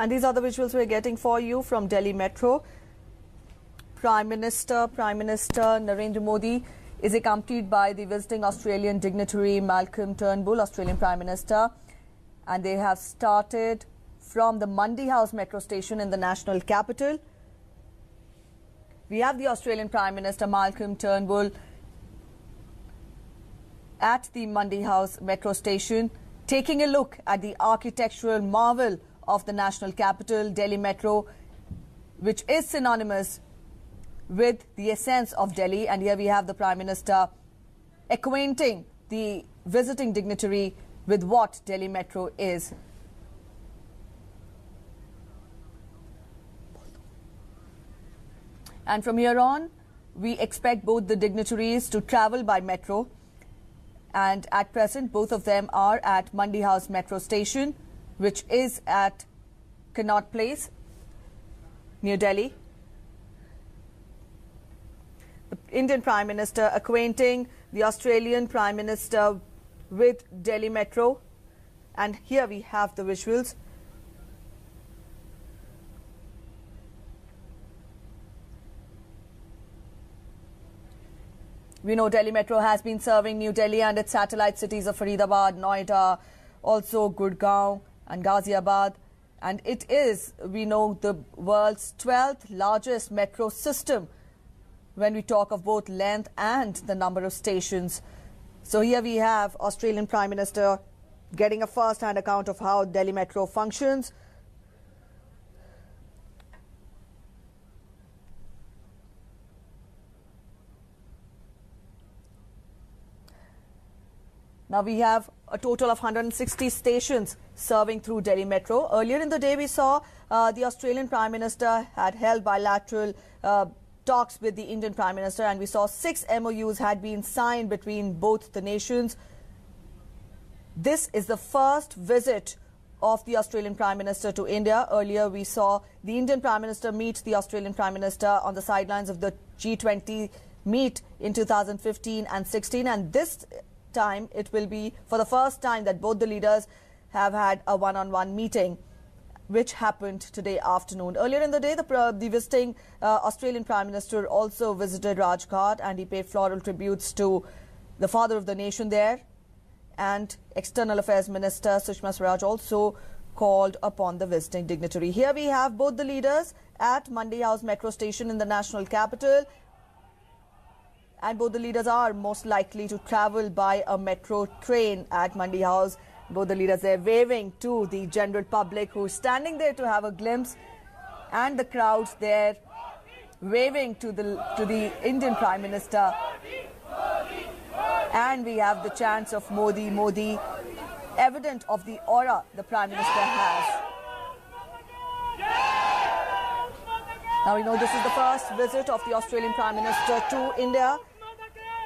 And these are the visuals we're getting for you from Delhi Metro. Prime Minister Narendra Modi is accompanied by the visiting Australian dignitary Malcolm Turnbull, Australian Prime Minister. And they have started from the Mundy House metro station in the national capital. We have the Australian Prime Minister Malcolm Turnbull at the Mundy House metro station, taking a look at the architectural marvel of the national capital, Delhi Metro, which is synonymous with the essence of Delhi. And here we have the Prime Minister acquainting the visiting dignitary with what Delhi Metro is. And from here on, we expect both the dignitaries to travel by metro. And at present, both of them are at Mundy House metro station, which is at Connaught Place, New Delhi. The Indian Prime Minister acquainting the Australian Prime Minister with Delhi Metro. And here we have the visuals. We know Delhi Metro has been serving New Delhi and its satellite cities of Faridabad, Noida, also Gurgaon and Ghaziabad. And it is, we know, the world's 12th largest metro system when we talk of both length and the number of stations. So here we have Australian Prime Minister getting a first-hand account of how Delhi Metro functions. Now we have a total of 160 stations serving through Delhi Metro. Earlier in the day, we saw the Australian Prime Minister had held bilateral talks with the Indian Prime Minister, and we saw 6 MOUs had been signed between both the nations. This is the first visit of the Australian Prime Minister to India. Earlier, we saw the Indian Prime Minister meet the Australian Prime Minister on the sidelines of the G20 meet in 2015 and 16, and this time it will be for the first time that both the leaders have had a one-on-one meeting, which happened today afternoon. Earlier in the day, the visiting Australian Prime Minister also visited Rajghat, and he paid floral tributes to the father of the nation there. And External Affairs Minister Sushma Swaraj also called upon the visiting dignitary. Here we have both the leaders at Mundy House metro station in the national capital. And both the leaders are most likely to travel by a metro train at Mundy House. Both the leaders are waving to the general public who is standing there to have a glimpse, and the crowds there waving to the Indian Prime Minister. And we have the chants of Modi, Modi, evident of the aura the Prime Minister has. Now we know this is the first visit of the Australian Prime Minister to India.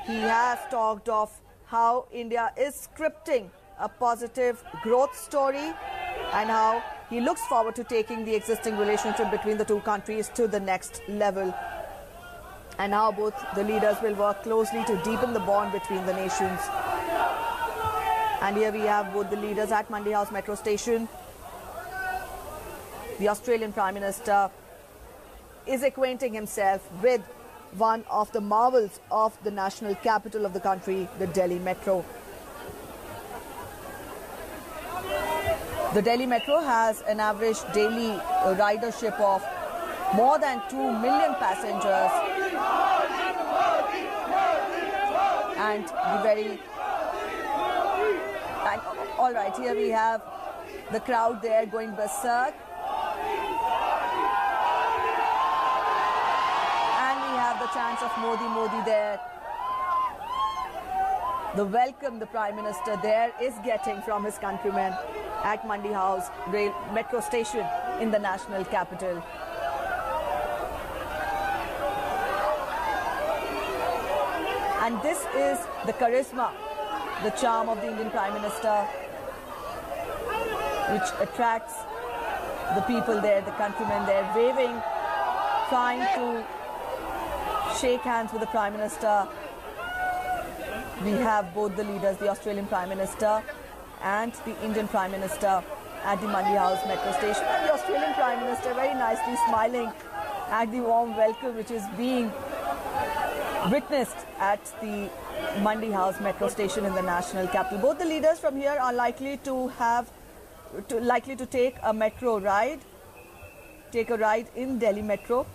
He has talked of how India is scripting a positive growth story and how he looks forward to taking the existing relationship between the two countries to the next level, and how both the leaders will work closely to deepen the bond between the nations. And here we have both the leaders at Mundy House metro station. The Australian Prime Minister is acquainting himself with one of the marvels of the national capital of the country, the Delhi Metro. The Delhi Metro has an average daily ridership of more than 2 million passengers. And all right, here we have the crowd there going berserk. The chants of Modi, Modi there. The welcome the Prime Minister there is getting from his countrymen at Mundy House metro station in the national capital. And this is the charisma, the charm of the Indian Prime Minister, which attracts the people there, the countrymen there, waving, trying to shake hands with the Prime Minister. We have both the leaders, the Australian Prime Minister and the Indian Prime Minister, at the Mandi House metro station. And the Australian Prime Minister very nicely smiling at the warm welcome which is being witnessed at the Mandi House metro station in the national capital. Both the leaders from here are likely to take a metro ride, in Delhi Metro.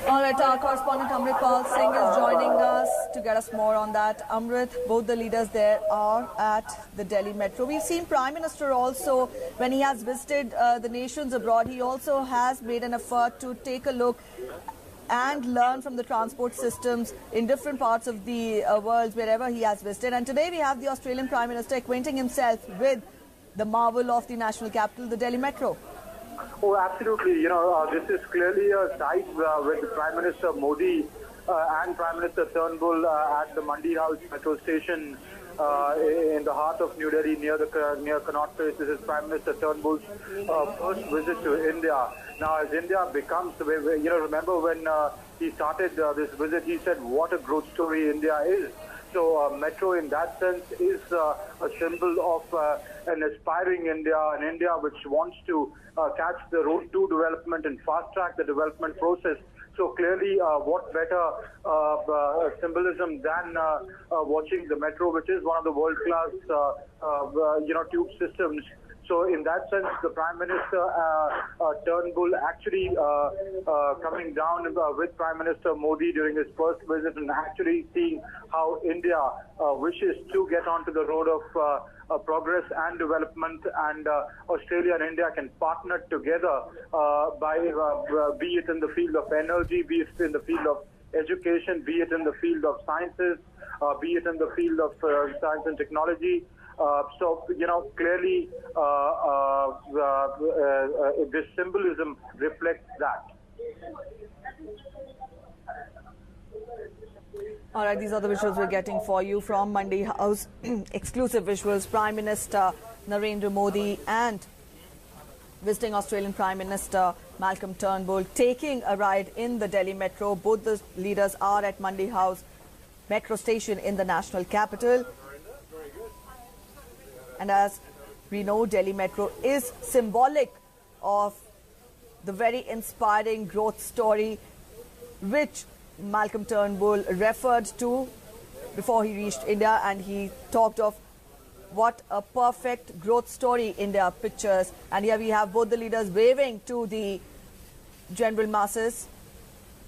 All right, our correspondent Amrit Pal Singh is joining us to get us more on that. Amrit, both the leaders there are at the Delhi Metro. We've seen Prime Minister also, when he has visited the nations abroad, he also has made an effort to take a look and learn from the transport systems in different parts of the world wherever he has visited. And today we have the Australian Prime Minister acquainting himself with the marvel of the national capital, the Delhi Metro. Oh, absolutely. You know, this is clearly a sight with Prime Minister Modi and Prime Minister Turnbull at the Mandi House metro station in the heart of New Delhi, near Connaught Place. This is Prime Minister Turnbull's first visit to India. Now, as India becomes, remember when he started this visit, he said what a growth story India is. So metro in that sense is a symbol of an aspiring India, an India which wants to catch the road to development and fast-track the development process. So clearly, what better symbolism than watching the metro, which is one of the world-class, tube systems. So in that sense, the Prime Minister Turnbull actually coming down with Prime Minister Modi during his first visit and actually seeing how India wishes to get onto the road of progress and development, and Australia and India can partner together be it in the field of energy, be it in the field of education, be it in the field of sciences, be it in the field of science and technology. So, clearly this symbolism reflects that. All right, these are the visuals we're getting for you from Mandi House. Exclusive visuals. Prime Minister Narendra Modi and visiting Australian Prime Minister Malcolm Turnbull taking a ride in the Delhi Metro. Both the leaders are at Mandi House metro station in the national capital. And as we know, Delhi Metro is symbolic of the very inspiring growth story which Malcolm Turnbull referred to before he reached India, and he talked of what a perfect growth story India pictures. And here we have both the leaders waving to the general masses,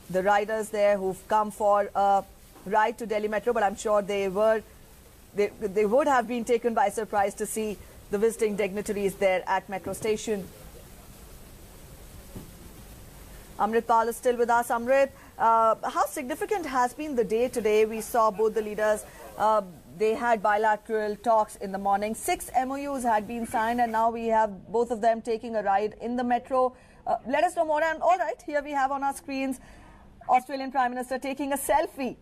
the riders there who've come for a ride to Delhi Metro, but I'm sure they would have been taken by surprise to see the visiting dignitaries there at metro station. Amrit Pal is still with us. Amrit, how significant has been the day today? We saw both the leaders, they had bilateral talks in the morning. 6 MOUs had been signed, and now we have both of them taking a ride in the metro. Let us know more. And all right, here we have on our screens Australian Prime Minister taking a selfie.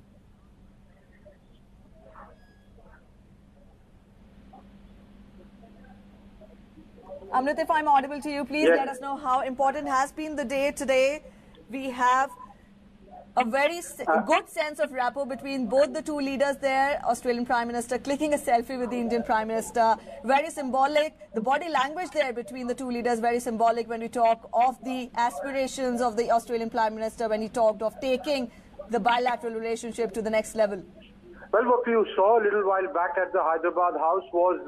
Amrit, if I'm audible to you, please let us know how important has been the day today. We have a very good sense of rapport between both the two leaders there. Australian Prime Minister clicking a selfie with the Indian Prime Minister. Very symbolic. The body language there between the two leaders, very symbolic when we talk of the aspirations of the Australian Prime Minister, when he talked of taking the bilateral relationship to the next level. Well, what you saw a little while back at the Hyderabad House was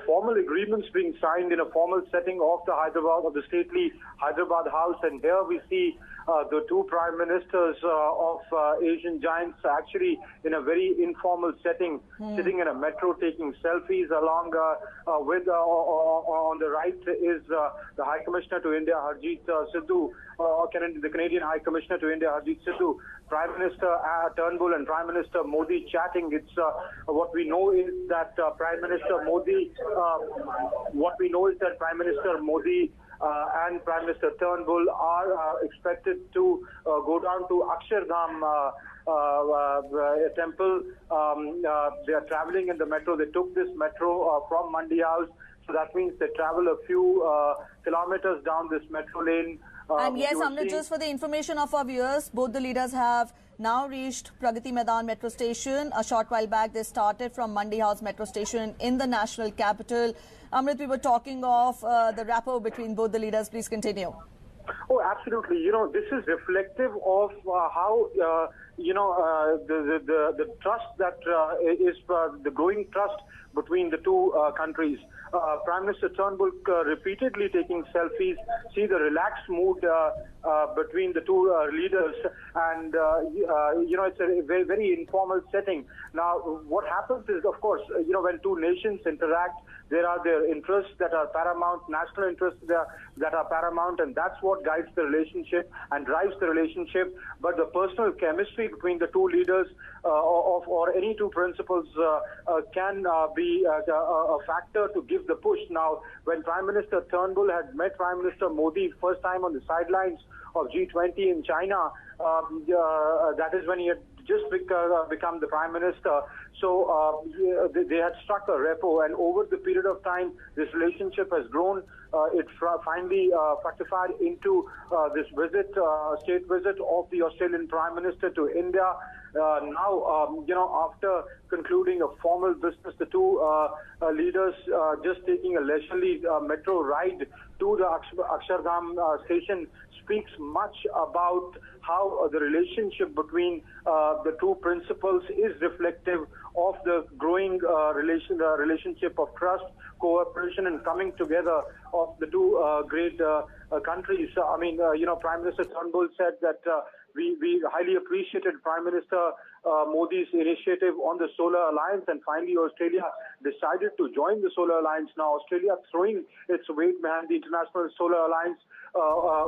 formal agreements being signed in a formal setting of the stately Hyderabad House, and here we see the two prime ministers of Asian giants actually in a very informal setting, sitting in a metro taking selfies along with on the right is the High Commissioner to India, Harjeet Sidhu, the Canadian High Commissioner to India, Harjeet Sidhu, Prime Minister Turnbull and Prime Minister Modi chatting. It's what we know is that Prime Minister Modi and Prime Minister Turnbull are expected to go down to Akshardham temple. They are traveling in the metro. They took this metro from Mandi House. So that means they travel a few kilometers down this metro lane. And yes, Amrit, just for the information of our viewers, both the leaders have now reached Pragati Maidan metro station. A short while back, they started from Mandi House metro station in the national capital. Amrit, we were talking of the rapport between both the leaders. Please continue. Oh, absolutely. You know, this is reflective of how, the trust that is the growing trust between the two countries. Prime Minister Turnbull repeatedly taking selfies, see the relaxed mood between the two leaders, and it's a very, very informal setting. Now, what happens is, of course, when two nations interact, there are their interests that are paramount, national interests that are paramount, and that's what guides the relationship and drives the relationship. But the personal chemistry between the two leaders or any two principals can be a factor to give the push. Now, when Prime Minister Turnbull had met Prime Minister Modi first time on the sidelines of G20 in China, that is when he had just become the Prime Minister. So they had struck a rapport, and over the period of time, this relationship has grown. It finally fructified into this visit, state visit of the Australian Prime Minister to India. Now, after concluding a formal business, the two leaders just taking a leisurely metro ride to the Akshardham station speaks much about how the relationship between the two principals is reflective of the growing relationship of trust, cooperation, and coming together of the two great countries. Prime Minister Turnbull said that we highly appreciated Prime Minister Modi's initiative on the Solar Alliance, and finally Australia decided to join the Solar Alliance. Now, Australia throwing its weight behind the International Solar Alliance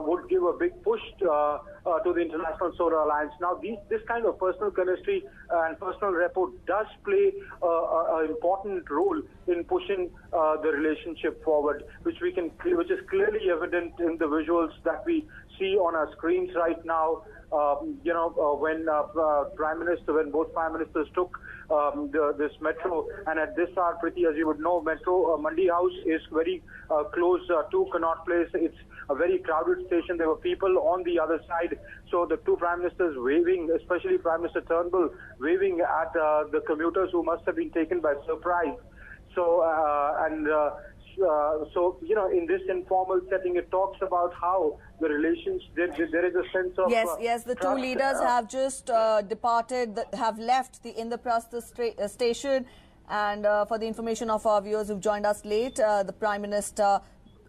would give a big push to the International Solar Alliance. Now, this kind of personal chemistry and personal rapport does play an important role in pushing the relationship forward, which is clearly evident in the visuals that we see on our screens right now. When both Prime Ministers took this metro, and at this hour, Priti, as you would know, metro Mandi House is very close to Connaught Place. It's a very crowded station. There were people on the other side. So the two Prime Ministers waving, especially Prime Minister Turnbull, waving at the commuters who must have been taken by surprise. In this informal setting, it talks about how the relations, there is a sense of Yes, the two leaders have just departed, have left the Indraprastha station. And for the information of our viewers who've joined us late, the Prime Minister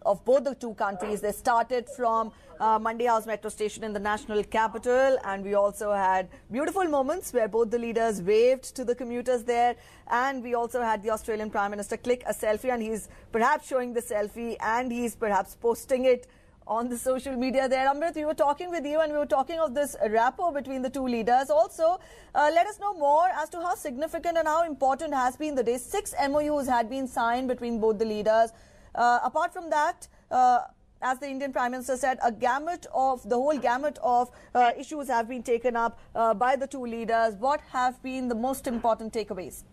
of both the two countries, they started from Mandi House metro station in the national capital, and we also had beautiful moments where both the leaders waved to the commuters there, and we also had the Australian Prime Minister click a selfie, and he's perhaps showing the selfie and he's perhaps posting it on the social media there. Amrit, we were talking with you and we were talking of this rapport between the two leaders. Also, let us know more as to how significant and how important has been the day. 6 MOUs had been signed between both the leaders. Apart from that, as the Indian Prime Minister said, the whole gamut of issues have been taken up by the two leaders. What have been the most important takeaways?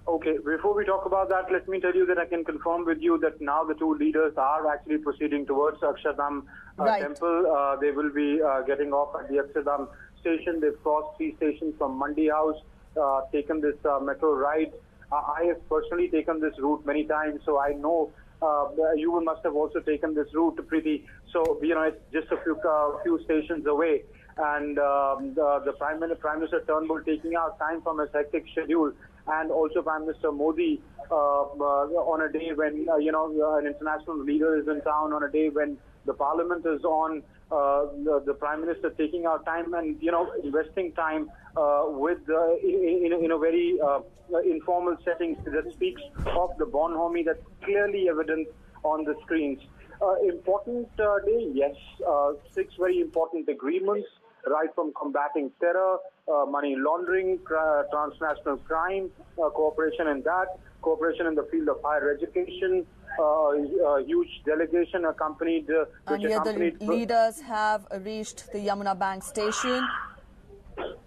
Okay, before we talk about that, let me tell you that I can confirm with you that now the two leaders are actually proceeding towards Akshardham temple. They will be getting off at the Akshardham station. They've crossed 3 stations from Mandi House, taken this metro ride. I have personally taken this route many times, so I know you must have also taken this route, Preeti. So, it's just a few stations away. And the Prime Minister Turnbull taking out time from his hectic schedule, and also Prime Minister Modi on a day when, an international leader is in town, on a day when the Parliament is on, the Prime Minister taking out time and, investing time in a very informal setting that speaks of the bonhomie that's clearly evident on the screens. Important day, yes. 6 very important agreements, right from combating terror, money laundering, transnational crime, cooperation in that, cooperation in the field of higher education, a huge delegation accompanied... and here the leaders have reached the Yamuna Bank station.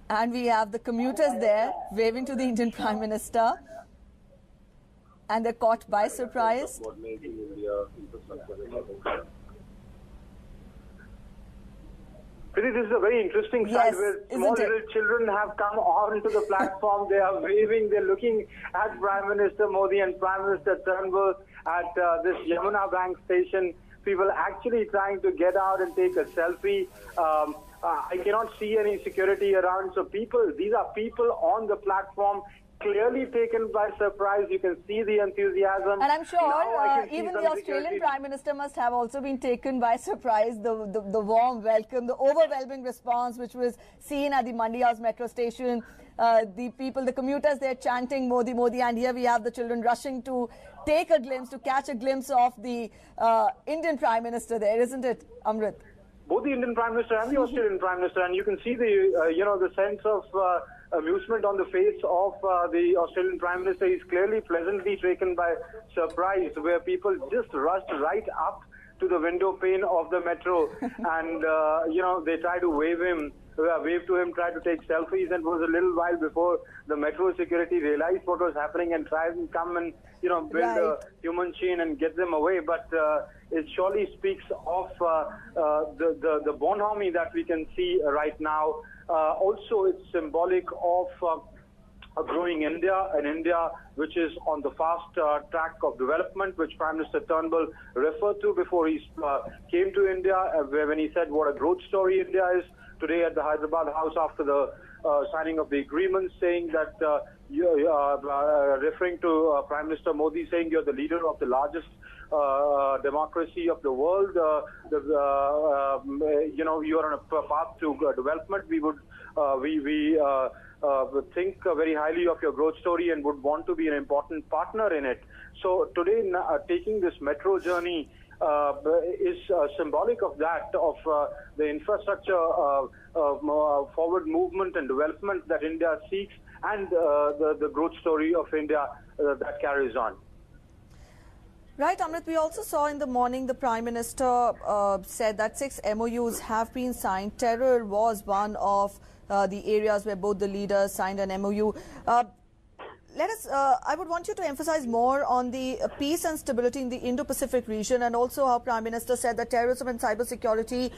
And we have the commuters there waving to the Indian Prime Minister. And they're caught by surprise. Priti, this is a very interesting sight where small little children have come onto the platform. They are waving, they're looking at Prime Minister Modi and Prime Minister Turnbull at this Yamuna Bank station. People actually trying to get out and take a selfie. I cannot see any security around. So these are people on the platform, clearly taken by surprise. You can see the enthusiasm. And I'm sure even the Australian Prime Minister must have also been taken by surprise. The warm welcome, the overwhelming response which was seen at the Mandi House metro station. The people, the commuters, they're chanting Modi, Modi. And here we have the children rushing to take a glimpse, to catch a glimpse of the Indian Prime Minister there, isn't it, Amrit? Both the Indian Prime Minister and the Australian Prime Minister. And you can see the, the sense of amusement on the face of the Australian Prime Minister. He's clearly pleasantly taken by surprise, where people just rushed right up to the window pane of the metro and, they try to wave to him, try to take selfies, and it was a little while before the metro security realized what was happening and tried and come and, build a human chain and get them away. But it surely speaks of the bonhomie that we can see right now. Also, it's symbolic of a growing India, an India which is on the fast track of development, which Prime Minister Turnbull referred to before he came to India, when he said what a growth story India is today at the Hyderabad House after the signing of the agreement, saying that, referring to Prime Minister Modi, saying you're the leader of the largest democracy of the world. You are on a path to development. We would think very highly of your growth story and would want to be an important partner in it. So today, taking this metro journey is symbolic of that, of the infrastructure forward movement and development that India seeks, and the growth story of India that carries on. Right, Amrit, we also saw in the morning the Prime Minister said that 6 MOUs have been signed. Terror was one of the areas where both the leaders signed an MOU. I would want you to emphasize more on the peace and stability in the Indo-Pacific region, and also how Prime Minister said that terrorism and cybersecurity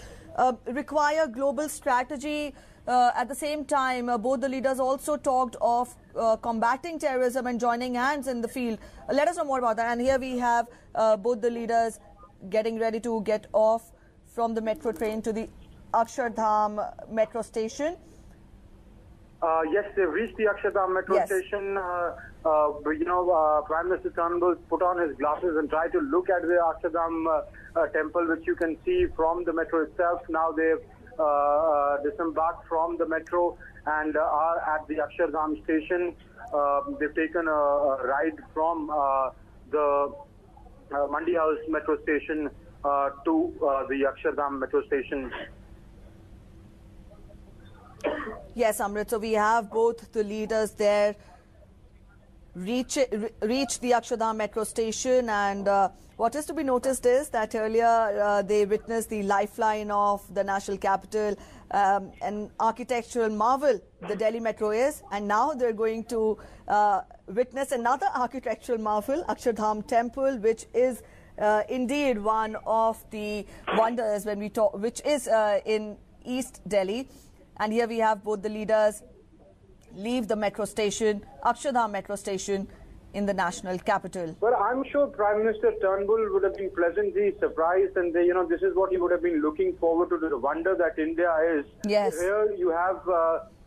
require global strategy. At the same time, both the leaders also talked of combating terrorism and joining hands in the field. Let us know more about that. And here we have both the leaders getting ready to get off from the metro train to the Akshardham metro station. Yes, they've reached the Akshardham metro station. Prime Minister Turnbull put on his glasses and tried to look at the Akshardham temple, which you can see from the metro itself. Now they've disembarked from the metro and are at the Akshardham station. They've taken a ride from the Mandi House metro station to the Akshardham metro station. Yes, Amrit. So we have both the leaders there reach the Akshardham metro station, and what is to be noticed is that earlier they witnessed the lifeline of the national capital, an architectural marvel the Delhi metro is, and now they're going to witness another architectural marvel, Akshardham temple, which is indeed one of the wonders when we talk, which is in East Delhi. And here we have both the leaders leave the metro station, Akshardham metro station, in the national capital. Well, I'm sure Prime Minister Turnbull would have been pleasantly surprised, and this is what he would have been looking forward to, the wonder that India is. Yes. Here you have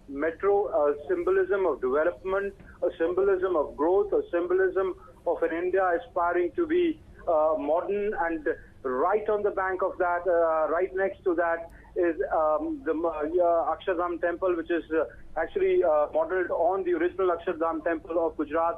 metro, a symbolism of development, a symbolism of growth, a symbolism of an India aspiring to be modern, and right on the bank of that, right next to that, is the Akshardham temple, which is actually modeled on the original Akshardham temple of Gujarat.